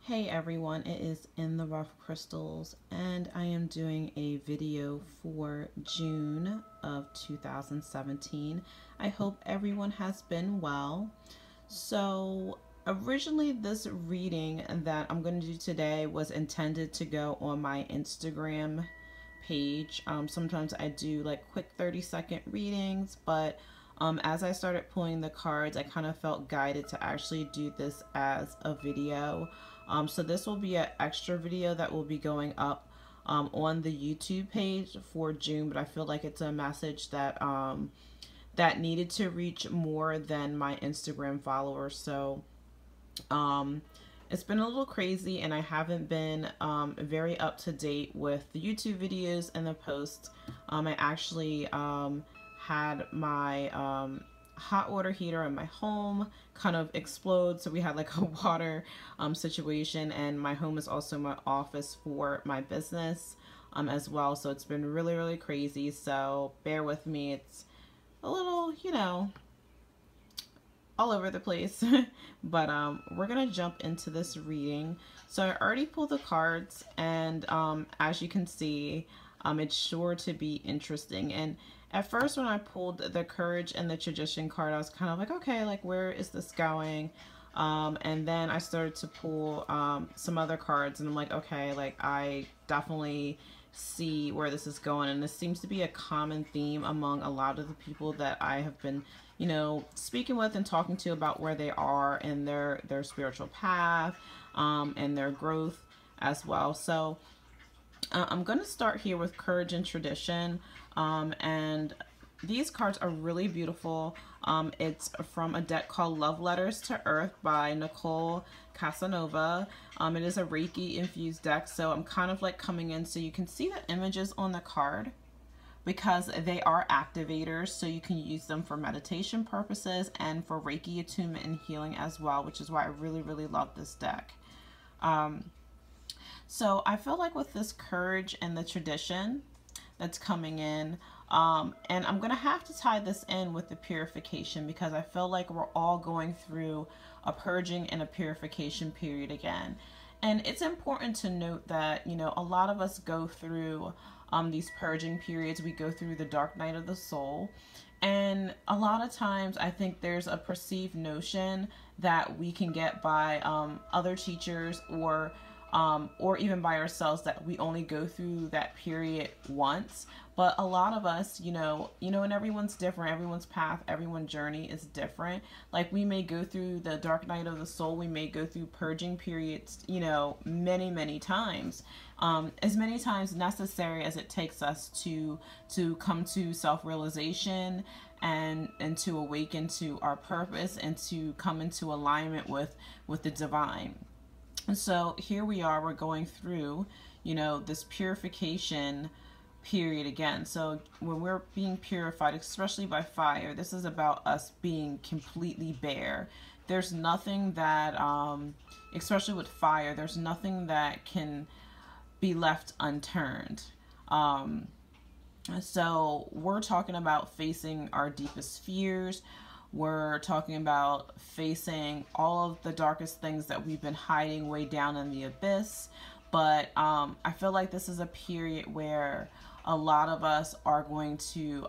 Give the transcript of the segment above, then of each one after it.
Hey everyone, it is In the Rough Crystals, and I am doing a video for June of 2017. I hope everyone has been well. So, originally, this reading that I'm going to do today was intended to go on my Instagram page. Sometimes I do like quick 30-second readings, but as I started pulling the cards, I kind of felt guided to actually do this as a video. So this will be an extra video that will be going up on the YouTube page for June, but I feel like it's a message that that needed to reach more than my Instagram followers. So it's been a little crazy, and I haven't been very up to date with the YouTube videos and the posts. I actually had my hot water heater in my home kind of explode, so we had like a water situation, and my home is also my office for my business as well. So it's been really crazy, so bear with me. It's a little, all over the place. But we're gonna jump into this reading. So I already pulled the cards, and as you can see, it's sure to be interesting. And at first when I pulled the Courage and the Tradition card, I was kind of like, okay, like where is this going? And then I started to pull some other cards, and I'm like, okay, like I definitely see where this is going. And this seems to be a common theme among a lot of the people that I have been, speaking with and talking to about where they are in their spiritual path and their growth as well. So I'm going to start here with Courage and Tradition, and these cards are really beautiful. It's from a deck called Love Letters to Earth by Nicole Casanova. It is a Reiki infused deck, so I'm kind of like coming in so you can see the images on the card, because they are activators, so you can use them for meditation purposes and for Reiki attunement and healing as well, which is why I really love this deck. So I feel like with this Courage and the Tradition that's coming in, and I'm gonna have to tie this in with the Purification, because I feel like we're all going through a purging and a purification period again. And it's important to note that, a lot of us go through these purging periods. We go through the dark night of the soul. And a lot of times I think there's a perceived notion that we can get by other teachers or even by ourselves, that we only go through that period once. But a lot of us, and everyone's different. Everyone's path, everyone's journey is different. Like we may go through the dark night of the soul. We may go through purging periods, many times. As many times necessary as it takes us to come to self-realization and to awaken to our purpose and to come into alignment with the divine. And so here we are, we're going through, this purification period again. So when we're being purified, especially by fire, this is about us being completely bare. There's nothing that, especially with fire, there's nothing that can be left unturned. So we're talking about facing our deepest fears. We're talking about facing all of the darkest things that we've been hiding way down in the abyss. But I feel like this is a period where a lot of us are going to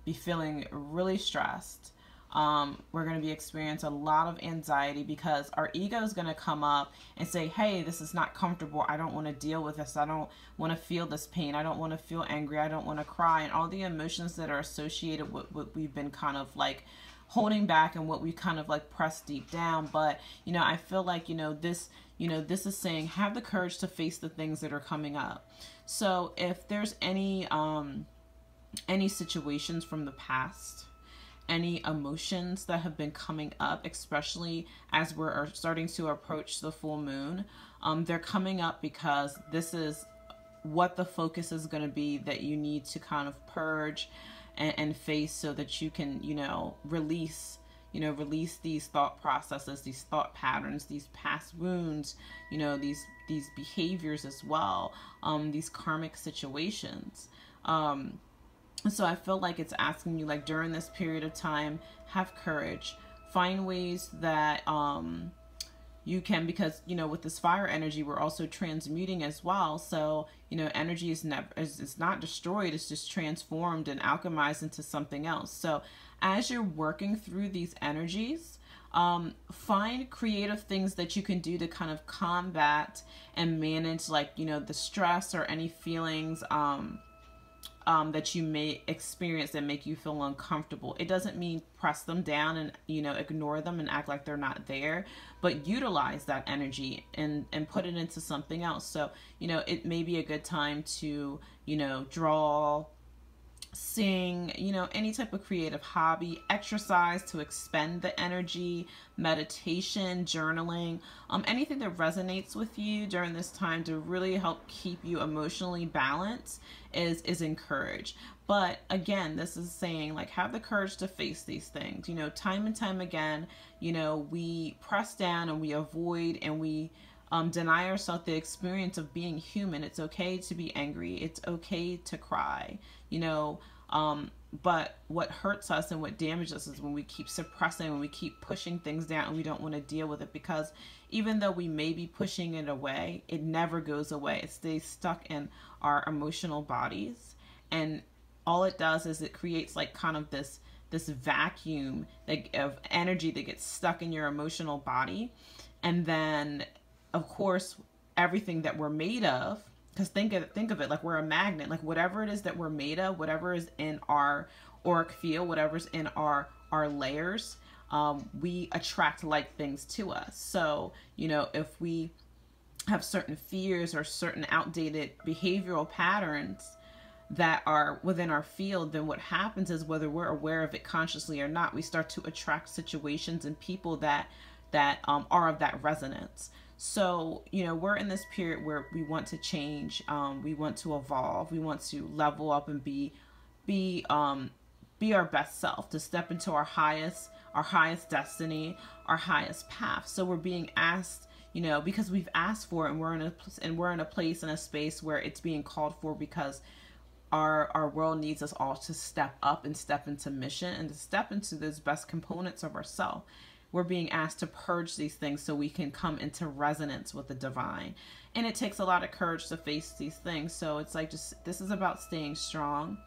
be feeling really stressed. We're going to be experiencing a lot of anxiety, because our ego is going to come up and say, hey, this is not comfortable. I don't want to deal with this. I don't want to feel this pain. I don't want to feel angry. I don't want to cry. And all the emotions that are associated with what we've been kind of like holding back and what we kind of like pressed deep down. But I feel like this is saying, have the courage to face the things that are coming up. So if there's any situations from the past, any emotions that have been coming up, especially as we're starting to approach the full moon, they're coming up because this is what the focus is going to be that you need to kind of purge and face, so that you can, release these thought processes, these thought patterns, these past wounds, these behaviors as well, these karmic situations. So I feel like it's asking you, like, during this period of time, have courage, find ways that you can, because with this fire energy we're also transmuting as well. So energy is never is not destroyed, it's just transformed and alchemized into something else. So as you're working through these energies, find creative things that you can do to kind of combat and manage, like the stress or any feelings that you may experience that make you feel uncomfortable. It doesn't mean press them down and ignore them and act like they're not there, but utilize that energy and put it into something else. So it may be a good time to draw, sing, any type of creative hobby, exercise to expend the energy, meditation, journaling, anything that resonates with you during this time to really help keep you emotionally balanced is encouraged. But again, this is saying, like, have the courage to face these things. Time and time again, we press down and we avoid and we deny ourselves the experience of being human. It's okay to be angry. It's okay to cry, but what hurts us and what damages us is when we keep suppressing, when we keep pushing things down and we don't want to deal with it, because even though we may be pushing it away, it never goes away. It stays stuck in our emotional bodies. And all it does is it creates like kind of this vacuum of energy that gets stuck in your emotional body. And then of course, everything that we're made of, because think of it like we're a magnet, like whatever it is that we're made of, whatever is in our auric field, whatever's in our layers, we attract like things to us. So, if we have certain fears or certain outdated behavioral patterns that are within our field, then what happens is, whether we're aware of it consciously or not, we start to attract situations and people that are of that resonance. So, we're in this period where we want to change, we want to evolve, we want to level up and be our best self, to step into our highest destiny, our highest path. So we're being asked, because we've asked for it, and we're in a place, in a space where it's being called for, because our world needs us all to step up and step into mission and to step into those best components of ourselves. We're being asked to purge these things so we can come into resonance with the divine. And it takes a lot of courage to face these things. So it's like, this is about staying strong,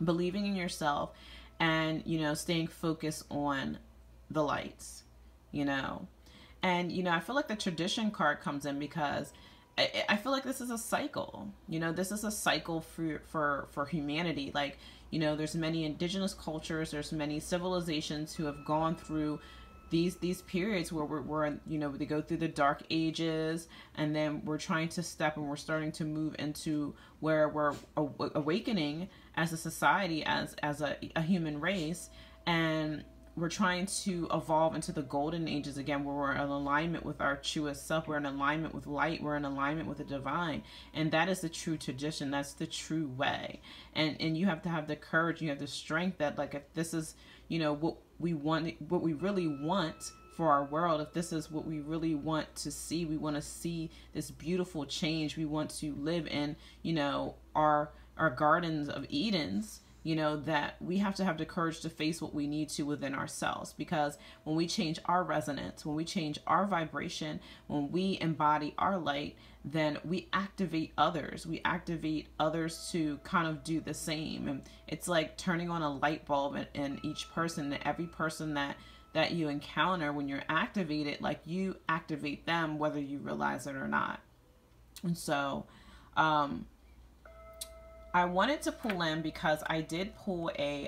believing in yourself, and, staying focused on the lights, And, I feel like the tradition card comes in because I feel like this is a cycle. This is a cycle for humanity. Like, there's many indigenous cultures, there's many civilizations who have gone through these periods where we're they go through the dark ages, and then we're trying to step, and we're starting to move into where we're awakening as a society, as a human race, and we're trying to evolve into the golden ages again, where we're in alignment with our truest self, we're in alignment with light, we're in alignment with the divine. And that is the true tradition, that's the true way. And you have to have the courage, you have the strength that, like, if this is what we want, what we really want for our world, if this is what we really want to see, we want to see this beautiful change, we want to live in our gardens of Edens, that we have to have the courage to face what we need to within ourselves. Because when we change our resonance, when we change our vibration, when we embody our light, then we activate others. We activate others to kind of do the same. And it's like turning on a light bulb in each person. And every person that you encounter, when you're activated, like, you activate them whether you realize it or not. And so, I wanted to pull in, because I did pull a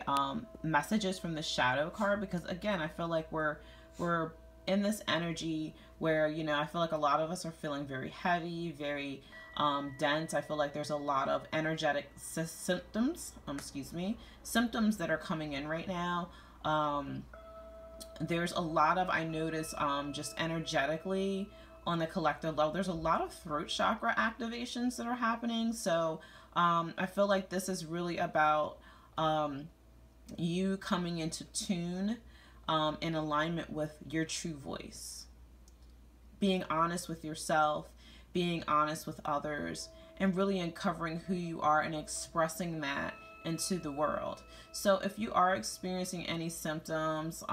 messages from the shadow card, because again, I feel like we're in this energy where, I feel like a lot of us are feeling very heavy, very dense. I feel like there's a lot of energetic symptoms that are coming in right now. There's a lot of, I notice, just energetically on the collective level, there's a lot of throat chakra activations that are happening. So I feel like this is really about you coming into tune, in alignment with your true voice, being honest with yourself, being honest with others, and really uncovering who you are and expressing that into the world. So if you are experiencing any symptoms,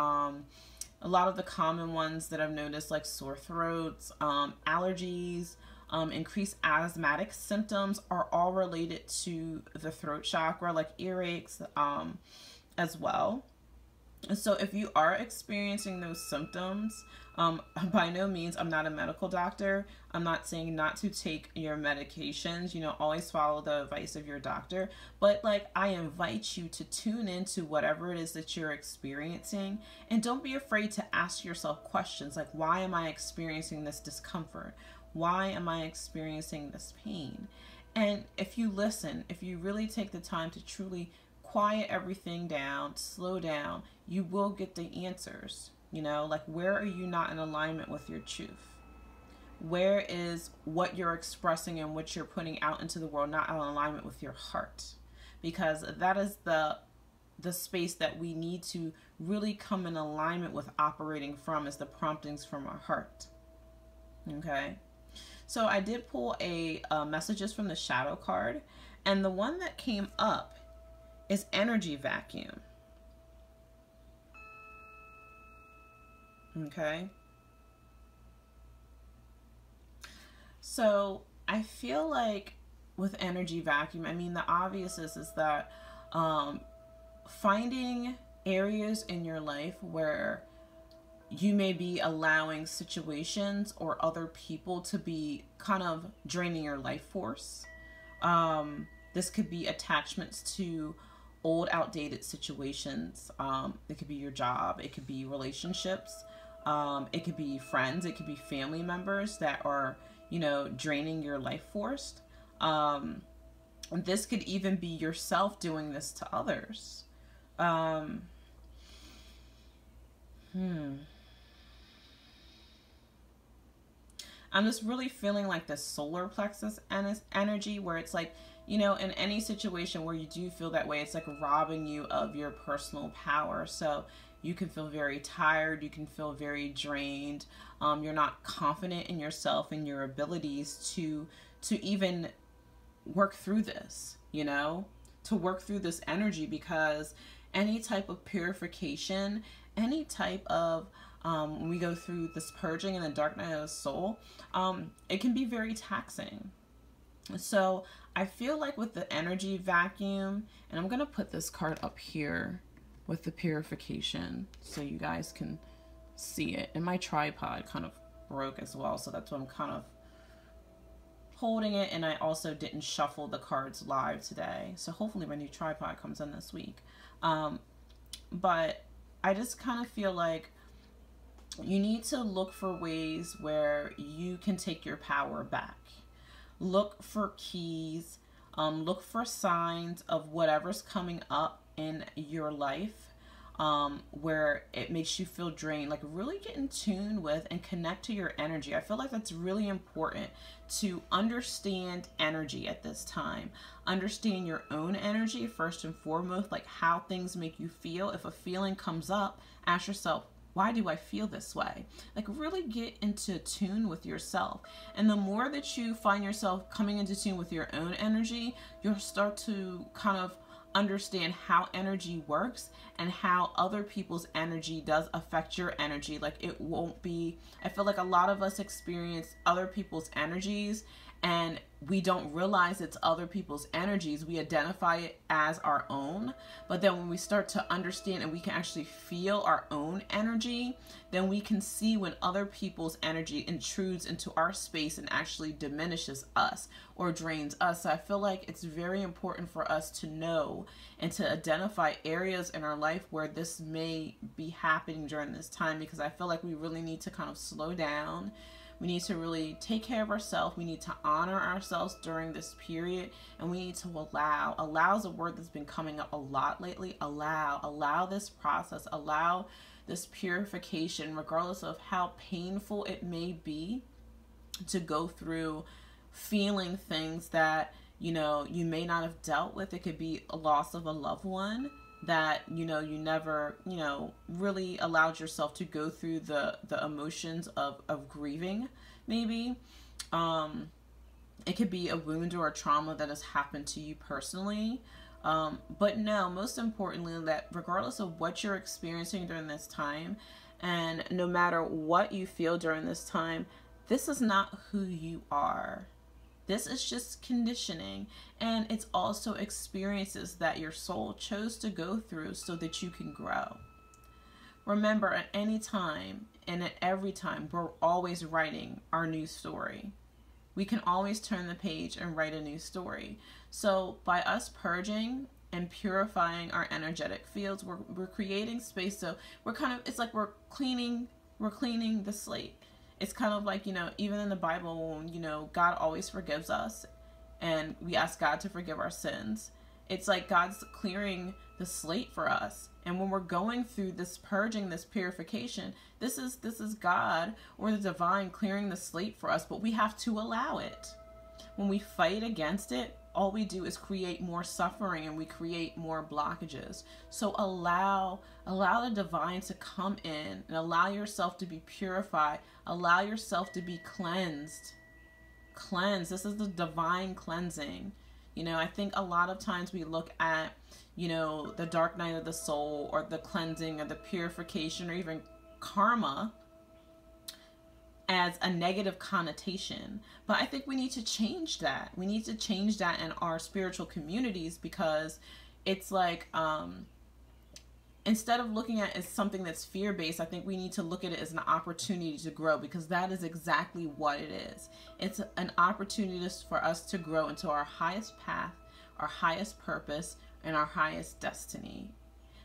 A lot of the common ones that I've noticed, like sore throats, allergies, increased asthmatic symptoms, are all related to the throat chakra, like earaches as well. So if you are experiencing those symptoms, by no means, I'm not a medical doctor. I'm not saying not to take your medications, always follow the advice of your doctor. But like, I invite you to tune into whatever it is that you're experiencing, and don't be afraid to ask yourself questions like, why am I experiencing this discomfort? Why am I experiencing this pain? And if you listen, if you really take the time to truly quiet everything down, slow down, you will get the answers. Like, where are you not in alignment with your truth? Where is what you're expressing and what you're putting out into the world not in alignment with your heart? Because that is the space that we need to really come in alignment with, operating from, is the promptings from our heart. Okay? So I did pull a messages from the shadow card, and the one that came up is energy vacuum. Okay. So I feel like with energy vacuum, I mean, the obvious is that finding areas in your life where you may be allowing situations or other people to be kind of draining your life force. This could be attachments to old, outdated situations. It could be your job. It could be relationships. It could be friends. It could be family members that are, draining your life force. This could even be yourself doing this to others. I'm just really feeling like the solar plexus energy, where it's like, in any situation where you do feel that way, it's like robbing you of your personal power. So you can feel very tired. You can feel very drained. You're not confident in yourself and your abilities to even work through this, to work through this energy, because any type of purification, any type of when we go through this purging in the dark night of the soul, it can be very taxing. So I feel like with the energy vacuum, and I'm going to put this card up here with the purification so you guys can see it. And my tripod kind of broke as well, so that's why I'm kind of holding it. And I also didn't shuffle the cards live today, so hopefully my new tripod comes in this week. But I just kind of feel like you need to look for ways where you can take your power back. Look for keys, look for signs of whatever's coming up in your life, where it makes you feel drained. Like, really get in tune with and connect to your energy. I feel like that's really important, to understand energy at this time. Understand your own energy first and foremost, like how things make you feel. If a feeling comes up, ask yourself, why do I feel this way? Like, really get into tune with yourself. And the more that you find yourself coming into tune with your own energy, you'll start to kind of understand how energy works and how other people's energy does affect your energy. Like, it won't be, I feel like a lot of us experience other people's energies and we don't realize it's other people's energies. We identify it as our own. But then when we start to understand and we can actually feel our own energy, then we can see when other people's energy intrudes into our space and actually diminishes us or drains us. So I feel like it's very important for us to know and to identify areas in our life where this may be happening during this time, because I feel like we really need to kind of slow down. We need to really take care of ourselves. We need to honor ourselves during this period. And we need to allow is a word that's been coming up a lot lately. Allow this process, allow this purification, regardless of how painful it may be to go through feeling things that, you may not have dealt with. It could be a loss of a loved one that, you never, really allowed yourself to go through the emotions of grieving, maybe. It could be a wound or a trauma that has happened to you personally. But no, most importantly, that regardless of what you're experiencing during this time, And no matter what you feel during this time, this is not who you are. This is just conditioning, and it's also experiences that your soul chose to go through so that you can grow. Remember, at any time and at every time, we're always writing our new story. We can always turn the page and write a new story. So by us purging and purifying our energetic fields, we're creating space. So we're kind of, it's like we're cleaning the slate. It's kind of like, even in the Bible, when, God always forgives us and we ask God to forgive our sins. It's like God's clearing the slate for us. And when we're going through this purging, this purification, this is God or the divine clearing the slate for us, but we have to allow it. When we fight against it, all we do is create more suffering and we create more blockages. So allow the divine to come in and allow yourself to be purified. Allow yourself to be cleansed. This is the divine cleansing. I think a lot of times we look at, the dark night of the soul or the cleansing or the purification or even karma as a negative connotation. But I think we need to change that. We need to change that in our spiritual communities, because it's like, instead of looking at it as something that's fear-based, I think we need to look at it as an opportunity to grow, because that is exactly what it is. It's an opportunity for us to grow into our highest path, our highest purpose, and our highest destiny.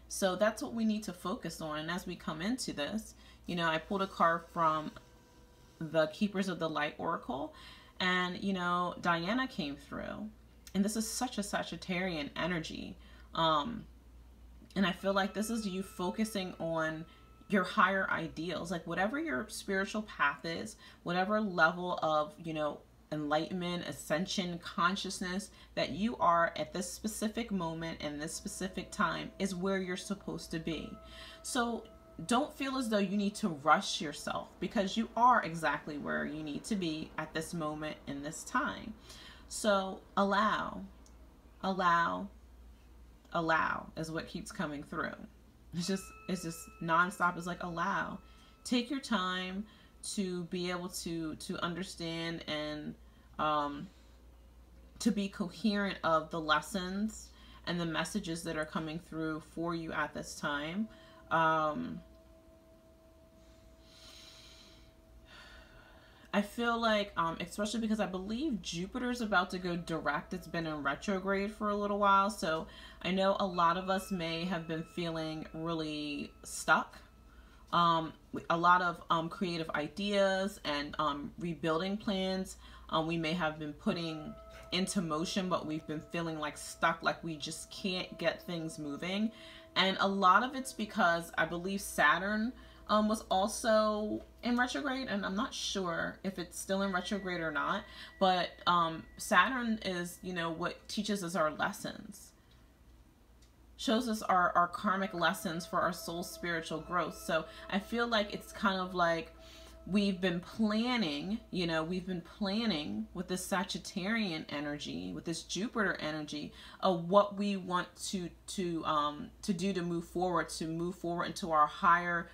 So that's what we need to focus on. And as we come into this, I pulled a card from the Keepers of the Light Oracle, and Diana came through, and this is such a Sagittarian energy, and I feel like this is you focusing on your higher ideals, like whatever your spiritual path is, whatever level of enlightenment, ascension, consciousness that you are at this specific moment and this specific time is where you're supposed to be. So don't feel as though you need to rush yourself, because you are exactly where you need to be at this moment in this time. So allow is what keeps coming through. It's just nonstop. It's like, allow. Take your time to be able to understand and to be coherent of the lessons and the messages that are coming through for you at this time. I feel like, especially because I believe Jupiter's about to go direct. It's been in retrograde for a little while. So I know a lot of us may have been feeling really stuck. A lot of creative ideas and rebuilding plans we may have been putting into motion, but we've been feeling like stuck, like we just can't get things moving. And a lot of it's because I believe Saturn was also in retrograde, and I'm not sure if it's still in retrograde or not, but Saturn is, what teaches us our lessons, shows us our karmic lessons for our soul's spiritual growth. So I feel like it's kind of like we've been planning, with this Sagittarian energy, with this Jupiter energy, of what we want to do to move forward into our higher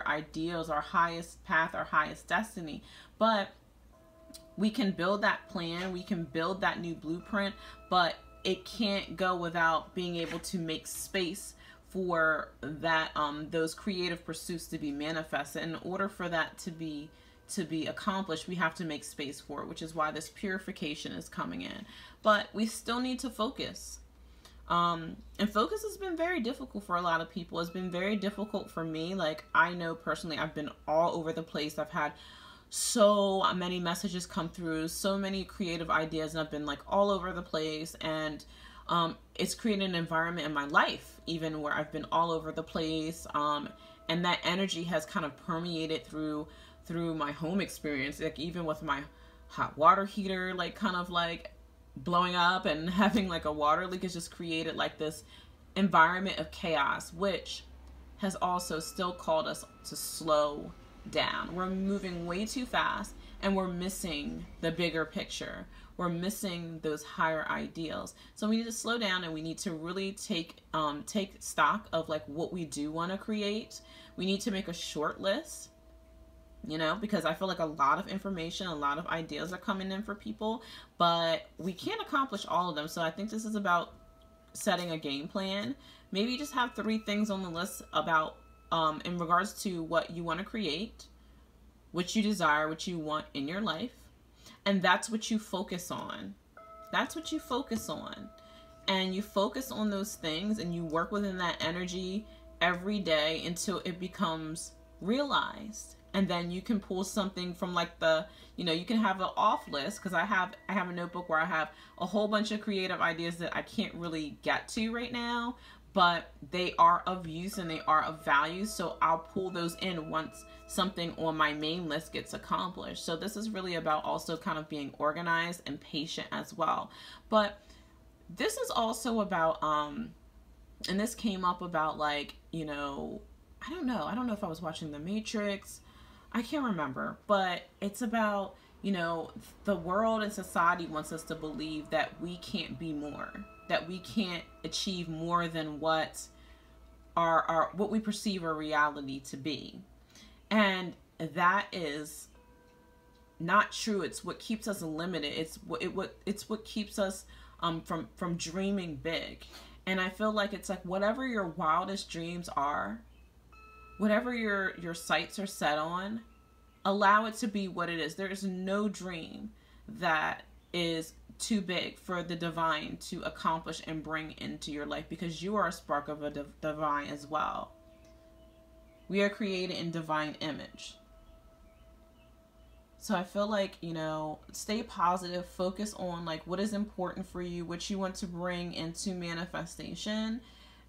ideals, our highest path, our highest destiny. But we can build that plan, we can build that new blueprint, but it can't go without being able to make space for that those creative pursuits to be manifested. In order for that to be accomplished, we have to make space for it, which is why this purification is coming in. But we still need to focus. And focus has been very difficult for a lot of people. It's been very difficult for me. Like, I know personally, I've been all over the place. I've had so many messages come through, so many creative ideas, and I've been like all over the place. And it's created an environment in my life, even where I've been all over the place. And that energy has kind of permeated through my home experience. Like, even with my hot water heater, like kind of like blowing up and having like a water leak, has just created like this environment of chaos, which has also still called us to slow down. We're moving way too fast, and we're missing the bigger picture. We're missing those higher ideals. So we need to slow down, and we need to really take stock of like what we do want to create. We need to make a short list, you know, because I feel like a lot of information, a lot of ideas are coming in for people, but we can't accomplish all of them. So I think this is about setting a game plan. Maybe just have 3 things on the list about in regards to what you want to create, what you desire, what you want in your life, and that's what you focus on. That's what you focus on. And you focus on those things, and you work within that energy every day until it becomes realized. And then you can pull something from like the, you know, you can have an off list, because I have a notebook where I have a whole bunch of creative ideas that I can't really get to right now, but they are of use and they are of value. So I'll pull those in once something on my main list gets accomplished. So this is really about also kind of being organized and patient as well. But this is also about, and this came up about like, you know, I don't know if I was watching The Matrix. I can't remember, but it's about, you know, the world and society wants us to believe that we can't be more, that we can't achieve more than what what we perceive our reality to be. And that is not true. It's what keeps us limited. It's what keeps us from dreaming big. And I feel like it's like whatever your wildest dreams are, whatever your sights are set on, allow it to be what it is. There is no dream that is too big for the divine to accomplish and bring into your life, because you are a spark of a divine as well. We are created in divine image. So I feel like, you know, stay positive, focus on like what is important for you, what you want to bring into manifestation.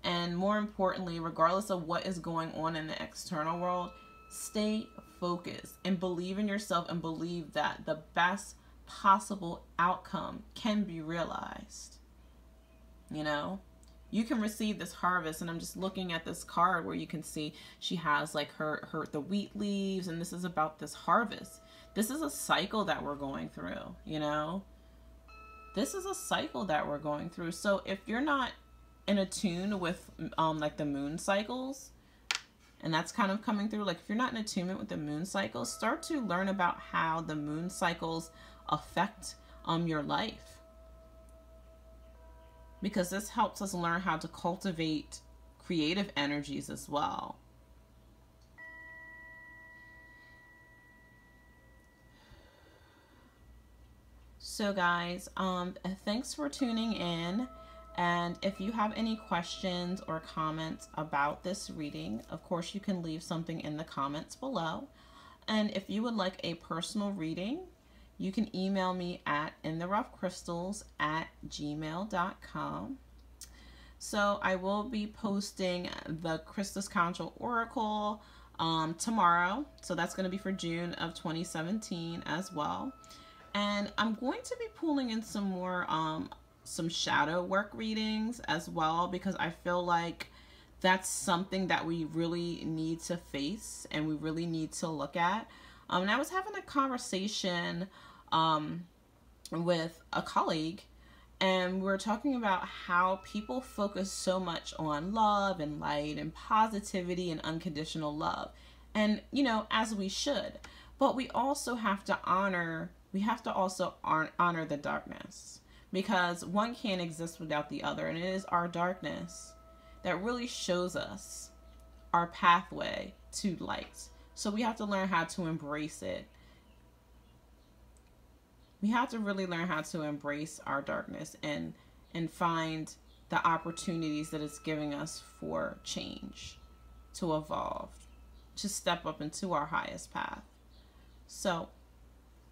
And more importantly, regardless of what is going on in the external world, stay focused and believe in yourself, and believe that the best possible outcome can be realized. You know, you can receive this harvest. And I'm just looking at this card where you can see she has like the wheat leaves, and this is about this harvest. This is a cycle that we're going through, you know. This is a cycle that we're going through. So if you're not in attune with like the moon cycles, and that's kind of coming through, like if you're not in attunement with the moon cycles, start to learn about how the moon cycles affect your life, because this helps us learn how to cultivate creative energies as well. So guys, thanks for tuning in. And if you have any questions or comments about this reading, of course, you can leave something in the comments below. And if you would like a personal reading, you can email me at intheroughcrystals@gmail.com. So I will be posting the Christus Conjure Oracle tomorrow. So that's going to be for June of 2017 as well. And I'm going to be pulling in some more some shadow work readings as well, because I feel like that's something that we really need to face and we really need to look at. And I was having a conversation with a colleague, and we were talking about how people focus so much on love and light and positivity and unconditional love. And, you know, as we should, but we also have to honor the darkness, because one can't exist without the other. And it is our darkness that really shows us our pathway to light. So we have to learn how to embrace it. We have to really learn how to embrace our darkness and find the opportunities that it's giving us for change, to evolve, to step up into our highest path. So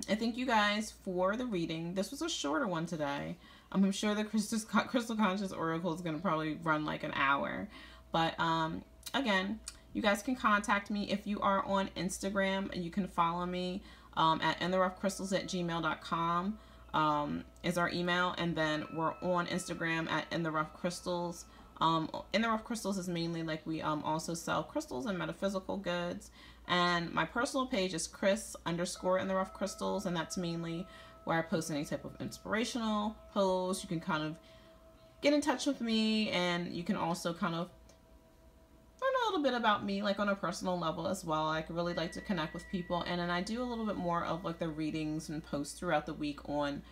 I thank you guys for the reading. This was a shorter one today. I'm sure the Crystal Conscious Oracle is going to probably run like an hour. But again, you guys can contact me if you are on Instagram, and you can follow me at intheroughcrystals@gmail.com is our email. And then we're on Instagram at intheroughcrystals. In the Rough Crystals is mainly like we also sell crystals and metaphysical goods. And my personal page is Chris_in_the_rough_crystals, and that's mainly where I post any type of inspirational posts. You can kind of get in touch with me, and you can also kind of learn a little bit about me, like on a personal level as well. I really like to connect with people, and then I do a little bit more of like the readings and posts throughout the week on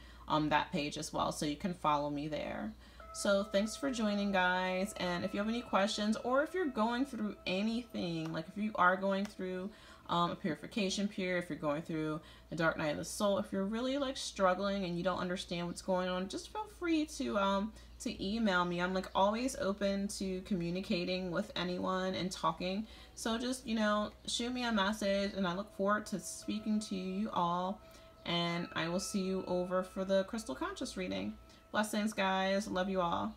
that page as well, so you can follow me there. So thanks for joining, guys, and if you have any questions, or if you're going through anything, like if you are going through a purification period, if you're going through a dark night of the soul, if you're really like struggling and you don't understand what's going on, just feel free to email me. I'm like always open to communicating with anyone and talking. So just, you know, shoot me a message, and I look forward to speaking to you all. And I will see you over for the Crystal Conscious reading. Blessings, guys. Love you all.